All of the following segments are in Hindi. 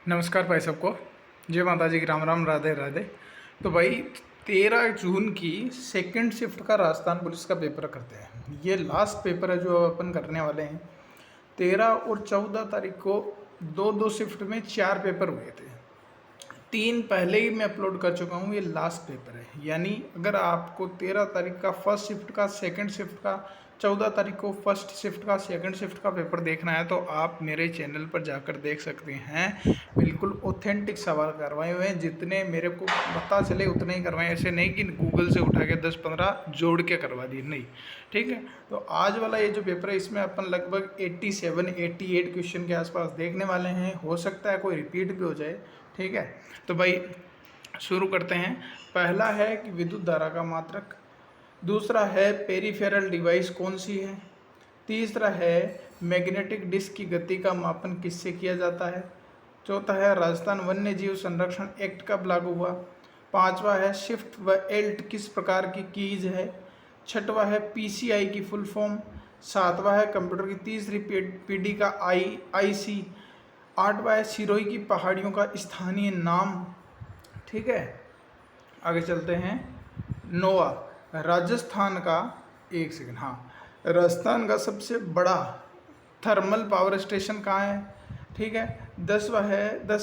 नमस्कार भाई सबको। जय माता जी की, राम राम, राधे राधे। तो भाई 13 जून की सेकंड शिफ्ट का राजस्थान पुलिस का पेपर करते हैं। ये लास्ट पेपर है जो अपन करने वाले हैं। 13 और 14 तारीख को दो दो शिफ्ट में 4 पेपर हुए थे। 3 पहले ही मैं अपलोड कर चुका हूँ, ये लास्ट पेपर है। यानी अगर आपको 13 तारीख का फर्स्ट शिफ्ट का, सेकंड शिफ्ट का, 14 तारीख को फर्स्ट शिफ्ट का, सेकंड शिफ्ट का पेपर देखना है तो आप मेरे चैनल पर जाकर देख सकते हैं। बिल्कुल ऑथेंटिक सवाल करवाए हुए हैं, जितने मेरे को पता चले उतने ही करवाए। ऐसे नहीं कि गूगल से उठा के 10-15 जोड़ के करवा दिए, नहीं। ठीक है, तो आज वाला ये जो पेपर है इसमें अपन लगभग 87-88 क्वेश्चन के आसपास देखने वाले हैं। हो सकता है कोई रिपीट भी हो जाए। ठीक है, तो भाई शुरू करते हैं। पहला है कि विद्युत धारा का मात्रक। दूसरा है पेरिफेरल डिवाइस कौन सी है। तीसरा है मैग्नेटिक डिस्क की गति का मापन किससे किया जाता है। चौथा है राजस्थान वन्य जीव संरक्षण एक्ट कब लागू हुआ। पांचवा है शिफ्ट व एल्ट किस प्रकार की कीज है। छठवा है पीसीआई की फुल फॉर्म। सातवां है कंप्यूटर की तीसरी पीढ़ी का आईसी। आठवां है सिरोही की पहाड़ियों का स्थानीय नाम। ठीक है, आगे चलते हैं। नोवा राजस्थान का, एक सेकंड, हाँ, राजस्थान का सबसे बड़ा थर्मल पावर स्टेशन कहाँ है। ठीक है, 10वां है द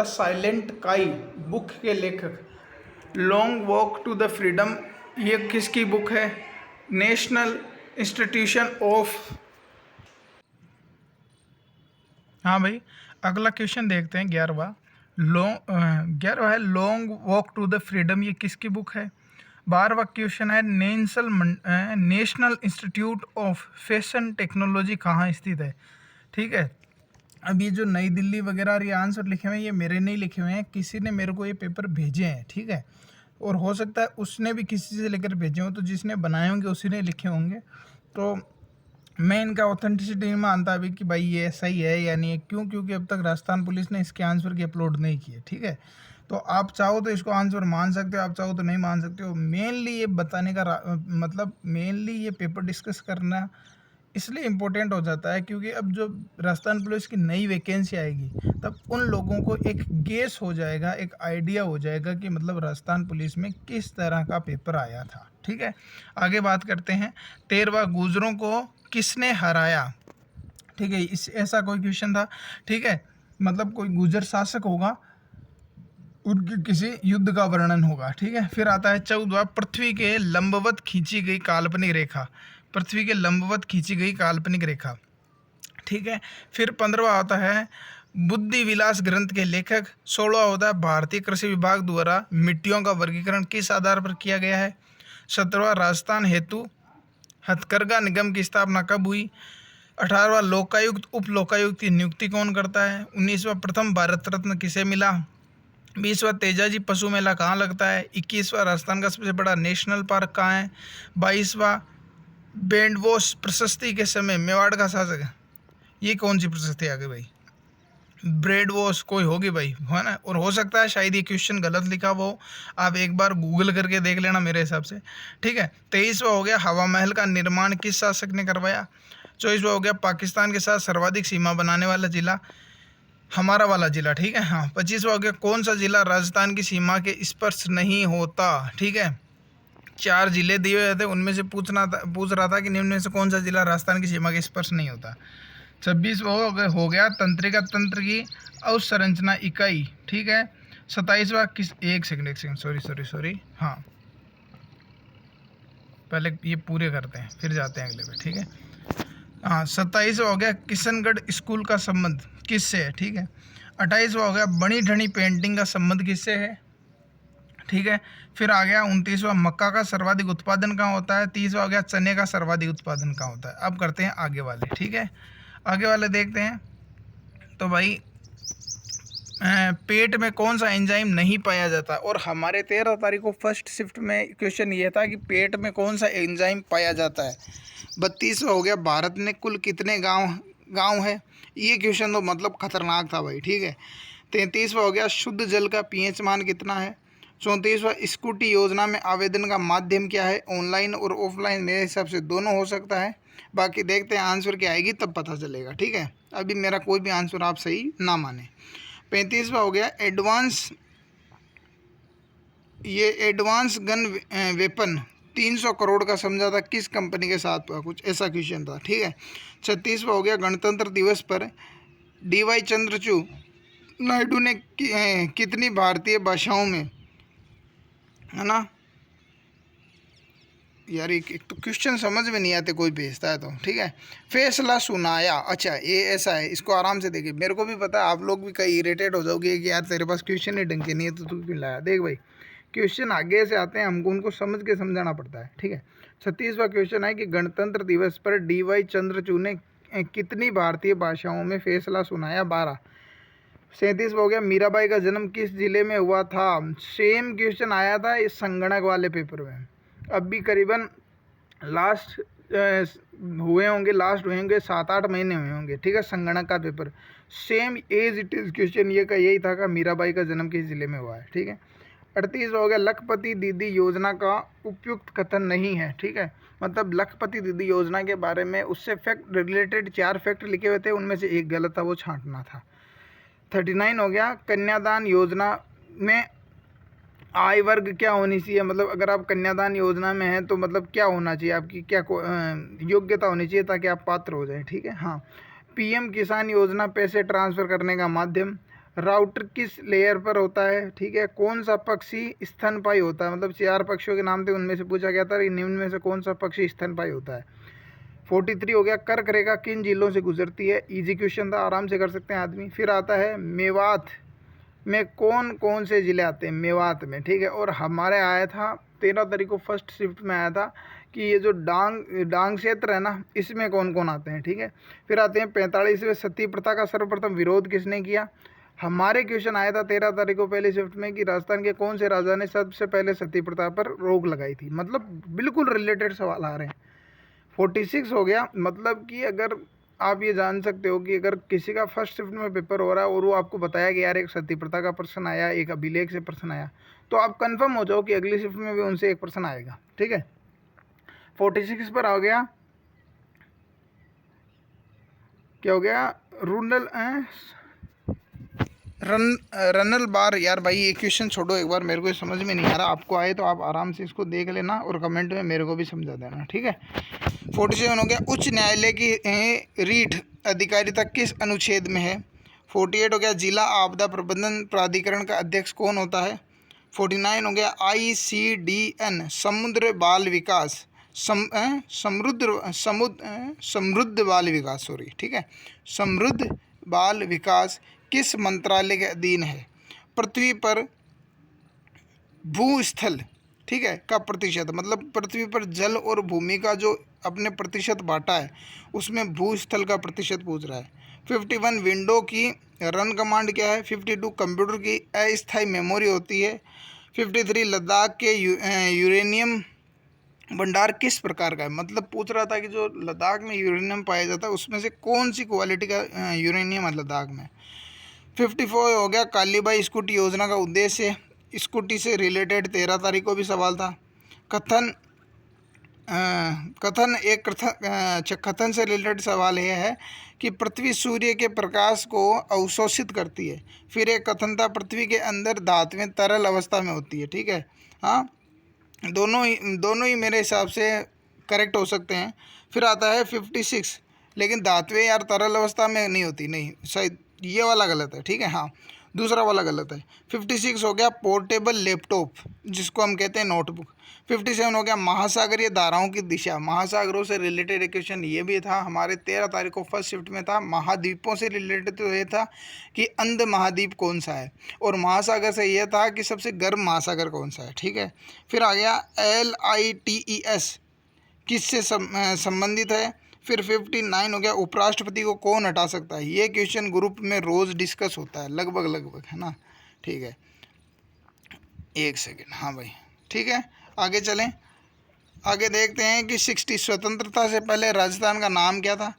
साइलेंट काई बुक के लेखक। Long walk to the freedom ये किसकी बुक है। नेशनल इंस्टीट्यूशन ऑफ, हाँ भाई, अगला क्वेश्चन देखते हैं 11वां है long walk to the freedom ये किसकी बुक है। 12वां क्वेश्चन है National Institute of Fashion Technology कहाँ स्थित है। ठीक है, अब ये जो नई दिल्ली वगैरह ये आंसर लिखे हुए हैं ये मेरे नहीं लिखे हुए हैं, किसी ने मेरे को ये पेपर भेजे हैं। ठीक है, और हो सकता है उसने भी किसी से लेकर भेजे हों, तो जिसने बनाए होंगे उसी ने लिखे होंगे। तो मैं इनका ऑथेंटिसिटी नहीं मानता अभी कि भाई ये सही है या नहीं है। क्यों? क्योंकि अब तक राजस्थान पुलिस ने इसके आंसर की अपलोड नहीं किए। ठीक है, तो आप चाहो तो इसको आंसर मान सकते हो, आप चाहो तो नहीं मान सकते हो। मेनली ये बताने का मतलब मेनली ये पेपर डिस्कस करना इसलिए इम्पोर्टेंट हो जाता है क्योंकि अब जो राजस्थान पुलिस की नई वैकेंसी आएगी तब उन लोगों को एक गेस हो जाएगा, एक आइडिया हो जाएगा कि मतलब राजस्थान पुलिस में किस तरह का पेपर आया था। ठीक है, आगे बात करते हैं। 13वां गुर्जरों को किसने हराया। ठीक है, इस ऐसा कोई क्वेश्चन था। ठीक है, मतलब कोई गुर्जर शासक होगा, उनके किसी युद्ध का वर्णन होगा। ठीक है, फिर आता है 14वां पृथ्वी के लंबवत खींची गई काल्पनिक रेखा। पृथ्वी के लंबवत खींची गई काल्पनिक रेखा। ठीक है, फिर 15वां आता है बुद्धि विलास ग्रंथ के लेखक। 16वां होता है भारतीय कृषि विभाग द्वारा मिट्टियों का वर्गीकरण किस आधार पर किया गया है। 17वां राजस्थान हेतु हथकरघा निगम की स्थापना कब हुई। 18वां लोकायुक्त उप लोकायुक्त की नियुक्ति कौन करता है। 19वां प्रथम भारत रत्न किसे मिला। 20वां तेजाजी पशु मेला कहाँ लगता है। 21वां राजस्थान का सबसे बड़ा नेशनल पार्क कहाँ है। 22वां बैंडवॉस प्रशस्ति के समय मेवाड़ का शासक, ये कौन सी प्रशस्ति आ गई भाई। ब्रेड वॉश कोई होगी भाई, है ना। और हो सकता है शायद ये क्वेश्चन गलत लिखा हुआ हो, आप एक बार गूगल करके देख लेना मेरे हिसाब से। ठीक है, 23वां हो गया हवा महल का निर्माण किस शासक ने करवाया। 24वां हो गया पाकिस्तान के साथ सर्वाधिक सीमा बनाने वाला जिला, हमारा वाला जिला। ठीक है, हाँ। 25वां हो गया कौन सा जिला राजस्थान की सीमा के स्पर्श नहीं होता। ठीक है, 4 जिले दिए हुए थे, उनमें से पूछ रहा था कि निम्न में से कौन सा जिला राजस्थान की सीमा के स्पर्श नहीं होता। 26वां हो गया तंत्रिका तंत्र की अवसंरचना इकाई। ठीक है, 27वां किस, एक सेकंड सॉरी, हाँ, पहले ये पूरे करते हैं फिर जाते हैं अगले पे। ठीक है, हाँ। 27वां हो गया किशनगढ़ स्कूल का संबंध किससे है। ठीक है, 28वां हो गया बनी ठनी पेंटिंग का संबंध किससे है। ठीक है, फिर आ गया 29वां मक्का का सर्वाधिक उत्पादन कहाँ होता है। 30वां हो गया चने का सर्वाधिक उत्पादन कहाँ होता है। अब करते हैं आगे वाले। ठीक है, आगे वाले देखते हैं। तो भाई पेट में कौन सा एंजाइम नहीं पाया जाता। और हमारे 13 तारीख को फर्स्ट शिफ्ट में क्वेश्चन ये था कि पेट में कौन सा एंजाइम पाया जाता है। 32वां हो गया भारत में कुल कितने गांव है। ये क्वेश्चन तो मतलब खतरनाक था भाई। ठीक है, 33वां हो गया शुद्ध जल का पीएच मान कितना है। 34वां स्कूटी योजना में आवेदन का माध्यम क्या है। ऑनलाइन और ऑफलाइन, मेरे हिसाब से दोनों हो सकता है। बाकी देखते हैं आंसर क्या आएगी तब पता चलेगा, ठीक है। अभी मेरा कोई भी आंसर आप सही ना माने। 35वां हो गया एडवांस गन वेपन 300 करोड़ का समझौता किस कंपनी के साथ हुआ, कुछ ऐसा क्वेश्चन था, ठीक है। 36वां हो गया गणतंत्र दिवस पर DY चंद्रचूड़ नायडू ने कितनी भारतीय भाषाओं में, है ना यार, एक तो क्वेश्चन समझ में नहीं आते कोई भेजता है तो, ठीक है। फैसला सुनाया, अच्छा ये ऐसा है, इसको आराम से देखिए। मेरे को भी पता है आप लोग भी कहीं इरिटेट हो जाओगे कि यार तेरे पास क्वेश्चन ही ढंग के नहीं है तो तू क्यों लाया। देख भाई, क्वेश्चन आगे से आते हैं, हमको उनको समझ के समझाना पड़ता है, ठीक है। 36वां क्वेश्चन है कि गणतंत्र दिवस पर DY चंद्रचूड़ ने कितनी भारतीय भाषाओं में फैसला सुनाया, 12। 37वां हो गया मीराबाई का जन्म किस जिले में हुआ था। सेम क्वेश्चन आया था इस संगणक वाले पेपर में, अब भी करीबन लास्ट हुए होंगे 7-8 महीने हुए होंगे, ठीक है। संगणक का paper same as it is question ये का यही था कि मीराबाई का जन्म किस जिले में हुआ है, ठीक है। 38 हो गया लखपति दीदी योजना का उपयुक्त कथन नहीं है, ठीक है। मतलब लखपति दीदी योजना के बारे में उससे फैक्ट रिलेटेड 4 फैक्ट लिखे हुए थे, उनमें से एक गलत था, वो छांटना था। 39 हो गया कन्यादान योजना में आय वर्ग क्या होनी चाहिए, मतलब अगर आप कन्यादान योजना में हैं तो मतलब क्या होना चाहिए, आपकी क्या योग्यता होनी चाहिए ताकि आप पात्र हो जाएं, ठीक है। हाँ, PM किसान योजना पैसे ट्रांसफ़र करने का माध्यम, राउटर किस लेयर पर होता है, ठीक है। कौन सा पक्षी स्तनपायी होता है, मतलब 4 पक्षियों के नाम थे, उनमें से पूछा गया था निम्न में से कौन सा पक्षी स्तनपायी होता है। 43 हो गया कर्क रेखा किन जिलों से गुजरती है, इजी क्वेश्चन था, आराम से कर सकते हैं आदमी। फिर आता है मेवात में कौन कौन से ज़िले आते हैं, मेवात में, ठीक है। और हमारे आया था 13 तारीख को फर्स्ट शिफ्ट में आया था कि ये जो डांग क्षेत्र है ना, इसमें कौन कौन आते हैं, ठीक है। फिर आते हैं 45वें सती प्रथा का सर्वप्रथम विरोध किसने किया। हमारे क्वेश्चन आया था 13 तारीख को पहले शिफ्ट में कि राजस्थान के कौन से राजा ने सबसे पहले सती प्रथा पर रोक लगाई थी, मतलब बिल्कुल रिलेटेड सवाल आ रहे हैं। 46 हो गया, मतलब कि अगर आप ये जान सकते हो कि अगर किसी का फर्स्ट शिफ्ट में पेपर हो रहा है और वो आपको बताया कि यार एक सती प्रथा का प्रश्न आया, एक अभिलेख से प्रश्न आया, तो आप कंफर्म हो जाओ कि अगली शिफ्ट में भी उनसे एक प्रश्न आएगा, ठीक है। 46 पर आ गया, क्या हो गया, रनल बार। यार भाई ये क्वेश्चन छोड़ो, एक बार मेरे को समझ में नहीं आ रहा, आपको आए तो आप आराम से इसको देख लेना और कमेंट में मेरे को भी समझा देना, ठीक है। 47 हो गया उच्च न्यायालय की रीट अधिकारिता किस अनुच्छेद में है। 48 हो गया जिला आपदा प्रबंधन प्राधिकरण का अध्यक्ष कौन होता है। 49 हो गया ICDN समुद्र बाल विकास समृद्ध बाल विकास, सॉरी, ठीक है, समृद्ध बाल विकास किस मंत्रालय के अधीन है। पृथ्वी पर भूस्थल, ठीक है, का प्रतिशत, मतलब पृथ्वी पर जल और भूमि का जो अपने प्रतिशत बांटा है उसमें भूस्थल का प्रतिशत पूछ रहा है। 51 विंडो की रन कमांड क्या है। 52 कंप्यूटर की अस्थायी मेमोरी होती है। 53 लद्दाख के यूरेनियम भंडार किस प्रकार का है, मतलब पूछ रहा था कि जो लद्दाख में यूरेनियम पाया जाता है उसमें से कौन सी क्वालिटी का यूरेनियम है लद्दाख में। 54 हो गया कालीबाई स्कूटी योजना का उद्देश्य, स्कूटी से रिलेटेड 13 तारीख को भी सवाल था। कथन से रिलेटेड सवाल यह है कि पृथ्वी सूर्य के प्रकाश को अवशोषित करती है। फिर एक कथन था पृथ्वी के अंदर धातुएं तरल अवस्था में होती है, ठीक है। हाँ, दोनों ही मेरे हिसाब से करेक्ट हो सकते हैं। फिर आता है 56, लेकिन धातुएं यार तरल अवस्था में नहीं होती, नहीं, शायद ये वाला गलत है, ठीक है। हाँ, दूसरा वाला गलत है। 56 हो गया पोर्टेबल लैपटॉप जिसको हम कहते हैं नोटबुक। 57 हो गया महासागरीय धाराओं की दिशा, महासागरों से रिलेटेड एक क्वेश्चन ये भी था हमारे 13 तारीख को फर्स्ट शिफ्ट में था। महाद्वीपों से रिलेटेड तो ये था कि अंध महाद्वीप कौन सा है, और महासागर से ये था कि सबसे गर्म महासागर कौन सा है, ठीक है। फिर आ गया LITES किससे संबंधित है। फिर 59 हो गया उपराष्ट्रपति को कौन हटा सकता है। ये क्वेश्चन ग्रुप में रोज़ डिस्कस होता है लगभग, है ना, ठीक है। एक सेकेंड, हाँ भाई, ठीक है, आगे चलें। आगे देखते हैं कि 60 स्वतंत्रता से पहले राजस्थान का नाम क्या था।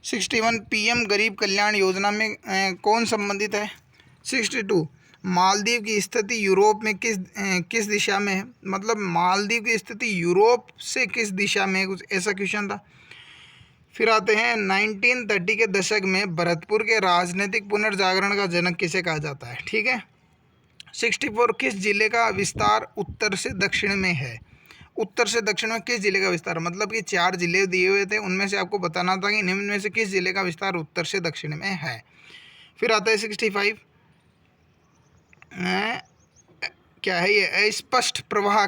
61 PM गरीब कल्याण योजना में कौन संबंधित है। 62 मालदीव की स्थिति यूरोप में किस दिशा में है, मतलब मालदीव की स्थिति यूरोप से किस दिशा में है, कुछ ऐसा क्वेश्चन था। फिर आते हैं 1930 के दशक में भरतपुर के राजनीतिक पुनर्जागरण का जनक किसे कहा जाता है, ठीक है। 64 किस जिले का विस्तार उत्तर से दक्षिण में है? उत्तर से दक्षिण में किस जिले का विस्तार, मतलब कि 4 जिले दिए हुए थे, उनमें से आपको बताना था कि निम्न में से किस जिले का विस्तार उत्तर से दक्षिण में है। फिर आता है 65, क्या है ये, अस्पष्ट प्रवाह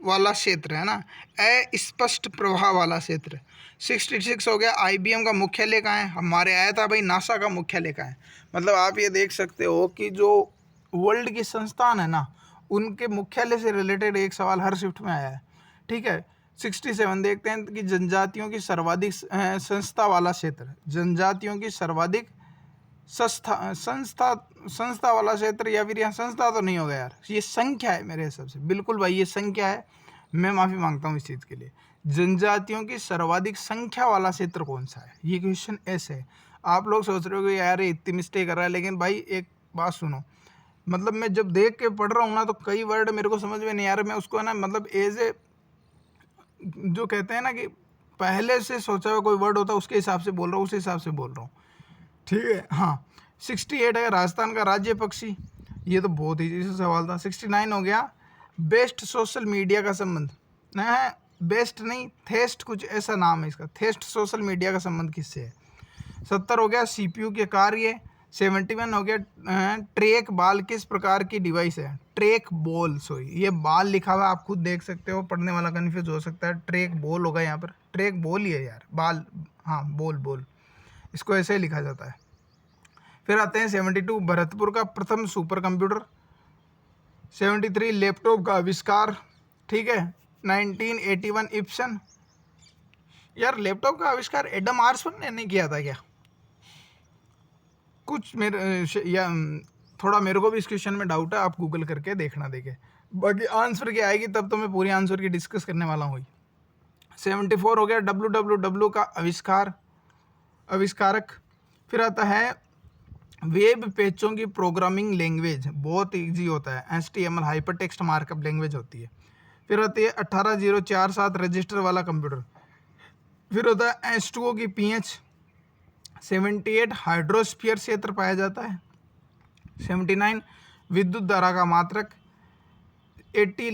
वाला क्षेत्र है ना, अस्पष्ट प्रवाह वाला क्षेत्र। 66 हो गया, IBM का मुख्यालय कहाँ है? हमारे आया था भाई, नासा का मुख्यालय कहाँ है। मतलब आप ये देख सकते हो कि जो वर्ल्ड की संस्थान है ना, उनके मुख्यालय से रिलेटेड एक सवाल हर शिफ्ट में आया है, ठीक है। 67 देखते हैं कि जनजातियों की सर्वाधिक संस्था वाला क्षेत्र, जनजातियों की सर्वाधिक संस्था वाला क्षेत्र, या फिर यहाँ संस्था तो नहीं होगा यार, ये संख्या है मेरे हिसाब से, बिल्कुल भाई ये संख्या है, मैं माफ़ी मांगता हूँ इस चीज़ के लिए। जनजातियों की सर्वाधिक संख्या वाला क्षेत्र कौन सा है, ये क्वेश्चन ऐसे है। आप लोग सोच रहे हो कि यार इतनी मिस्टेक कर रहा है, लेकिन भाई एक बात सुनो, मतलब मैं जब देख के पढ़ रहा हूँ ना, तो कई वर्ड मेरे को समझ में नहीं आ रहा, मैं उसको ना मतलब एज ए जो कहते हैं ना कि पहले से सोचा हुआ कोई वर्ड होता है उसके हिसाब से बोल रहा हूँ, उस हिसाब से बोल रहा हूँ, ठीक है। हाँ 68 है राजस्थान का राज्य पक्षी, ये तो बहुत ही सवाल था। 69 हो गया, बेस्ट सोशल मीडिया का संबंध, नहीं बेस्ट नहीं, थेस्ट कुछ ऐसा नाम है इसका, थेस्ट सोशल मीडिया का संबंध किससे है। 70 हो गया, CPU के कार्य। 71 हो गया, ट्रैक बॉल किस प्रकार की डिवाइस है? ट्रैक बॉल, सॉरी ये बॉल लिखा हुआ है, आप खुद देख सकते हो, पढ़ने वाला कन्फ्यूज हो सकता है, ट्रैक बॉल होगा यहाँ पर, ट्रैक बॉल ही है यार, बॉल, हाँ बॉल, इसको ऐसे ही लिखा जाता है। फिर आते हैं 72, भरतपुर का प्रथम सुपर कंप्यूटर। 73, लैपटॉप का आविष्कार, ठीक है। 1981, इप्सन, यार लैपटॉप का आविष्कार एडम आर्सन ने नहीं किया था क्या? कुछ या थोड़ा मेरे को भी इस क्वेश्चन में डाउट है, आप गूगल करके देखना, देखे बाकी आंसर क्या आएगी तब तो मैं पूरी आंसर की डिस्कस करने वाला हूँ। 74 हो गया, WWW का आविष्कारक। फिर आता है वेब पेजों की प्रोग्रामिंग लैंग्वेज, बहुत ईजी होता है, HTML hyper text markup language होती है। फिर आती है 18047 रजिस्टर वाला कंप्यूटर। फिर होता है H2O की pH। 78 हाइड्रोस्फीयर क्षेत्र पाया जाता है। 79 विद्युत धारा का मात्रक। 80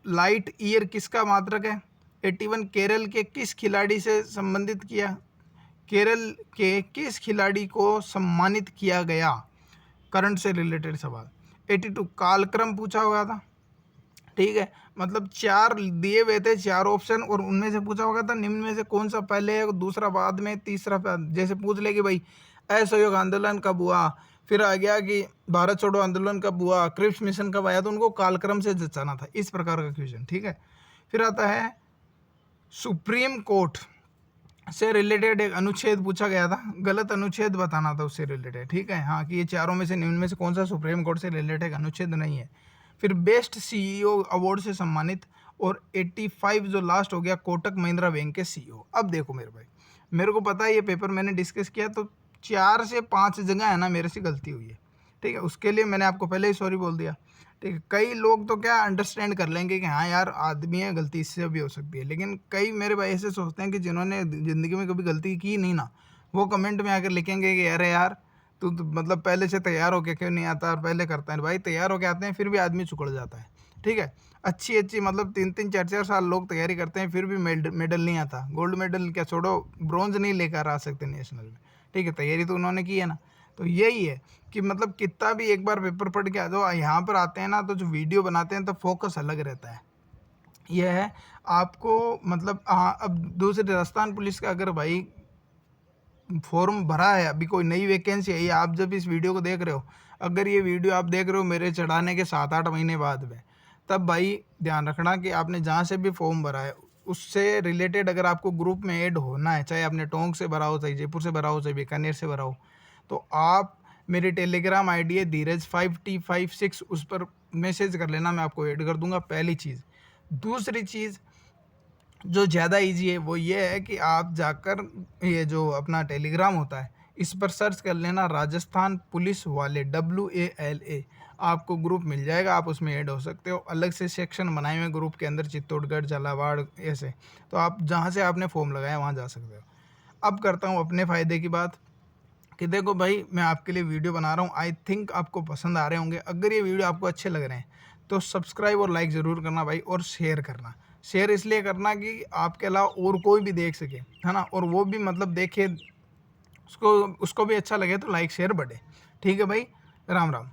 लाइट ईयर किसका मात्रक है? 81 केरल के किस खिलाड़ी से संबंधित किया, केरल के किस खिलाड़ी को सम्मानित किया गया? करंट से रिलेटेड सवाल। 82 कालक्रम पूछा हुआ था, ठीक है, मतलब 4 दिए हुए थे, 4 ऑप्शन, और उनमें से पूछा होगा था निम्न में से कौन सा पहले है, दूसरा बाद में, तीसरा जैसे पूछ ले कि भाई असहयोग आंदोलन कब हुआ, फिर आ गया कि भारत छोड़ो आंदोलन कब हुआ, क्रिप्स मिशन कब आया, तो उनको कालक्रम से जचाना था, इस प्रकार का क्वेश्चन, ठीक है। फिर आता है सुप्रीम कोर्ट से रिलेटेड एक अनुच्छेद पूछा गया था, गलत अनुच्छेद बताना था उससे रिलेटेड, ठीक है। हाँ कि ये चारों में से निम्न में से कौन सा सुप्रीम कोर्ट से रिलेटेड अनुच्छेद नहीं है। फिर बेस्ट CEO अवार्ड से सम्मानित, और 85 जो लास्ट हो गया, कोटक महिंद्रा बैंक के CEO। अब देखो मेरे भाई, मेरे को पता है ये पेपर मैंने डिस्कस किया, तो 4 से 5 जगह है ना मेरे से गलती हुई है, ठीक है, उसके लिए मैंने आपको पहले ही सॉरी बोल दिया, ठीक है। कई लोग तो क्या अंडरस्टैंड कर लेंगे कि हाँ यार आदमी है, गलती इससे भी हो सकती है, लेकिन कई मेरे भाई ऐसे सोचते हैं कि जिन्होंने ज़िंदगी में कभी गलती की नहीं ना, वो कमेंट में आकर लिखेंगे कि अरे यार तू तो मतलब पहले से तैयार होके क्यों नहीं आता और पहले करता है। भाई तैयार होके आते हैं फिर भी आदमी चुकड़ जाता है, ठीक है। अच्छी मतलब 3-3 4-4 साल लोग तैयारी करते हैं, फिर भी मेडल नहीं आता, गोल्ड मेडल क्या छोड़ो, ब्रॉन्ज नहीं लेकर आ सकते नेशनल में, ठीक है, तैयारी तो उन्होंने की है ना। तो यही है कि मतलब कितना भी एक बार पेपर पढ़ के आ जाओ, यहाँ पर आते हैं ना तो जो वीडियो बनाते हैं तो फोकस अलग रहता है। यह है आपको मतलब, हाँ अब दूसरी राजस्थान पुलिस का अगर भाई फॉर्म भरा है, अभी कोई नई वैकेंसी है, आप जब इस वीडियो को देख रहे हो, अगर ये वीडियो आप देख रहे हो मेरे चढ़ाने के 7-8 महीने बाद में, तब भाई ध्यान रखना कि आपने जहाँ से भी फॉर्म भरा है उससे रिलेटेड अगर आपको ग्रुप में ऐड होना है, चाहे आपने टोंक से भरा हो, चाहे जयपुर से भरा हो, चाहे बीकानेर से भरा हो, तो आप मेरी टेलीग्राम ID है धीरज 5T56, उस पर मैसेज कर लेना, मैं आपको ऐड कर दूंगा, पहली चीज़। दूसरी चीज़ जो ज़्यादा इजी है वो ये है कि आप जाकर ये जो अपना टेलीग्राम होता है इस पर सर्च कर लेना राजस्थान पुलिस वाले, WALA, आपको ग्रुप मिल जाएगा, आप उसमें ऐड हो सकते हो। अलग से सेक्शन बनाए हुए ग्रुप के अंदर चित्तौड़गढ़, झालावाड़ ऐसे, तो आप जहाँ से आपने फॉर्म लगाया वहाँ जा सकते हो, अब करता हूँ अपने फ़ायदे की बात कि देखो भाई, मैं आपके लिए वीडियो बना रहा हूँ, आई थिंक आपको पसंद आ रहे होंगे। अगर ये वीडियो आपको अच्छे लग रहे हैं तो सब्सक्राइब और लाइक ज़रूर करना भाई, और शेयर करना। शेयर इसलिए करना कि आपके अलावा और कोई भी देख सके, है ना, और वो भी मतलब देखे, उसको भी अच्छा लगे तो लाइक शेयर बढ़े। ठीक है भाई, राम राम।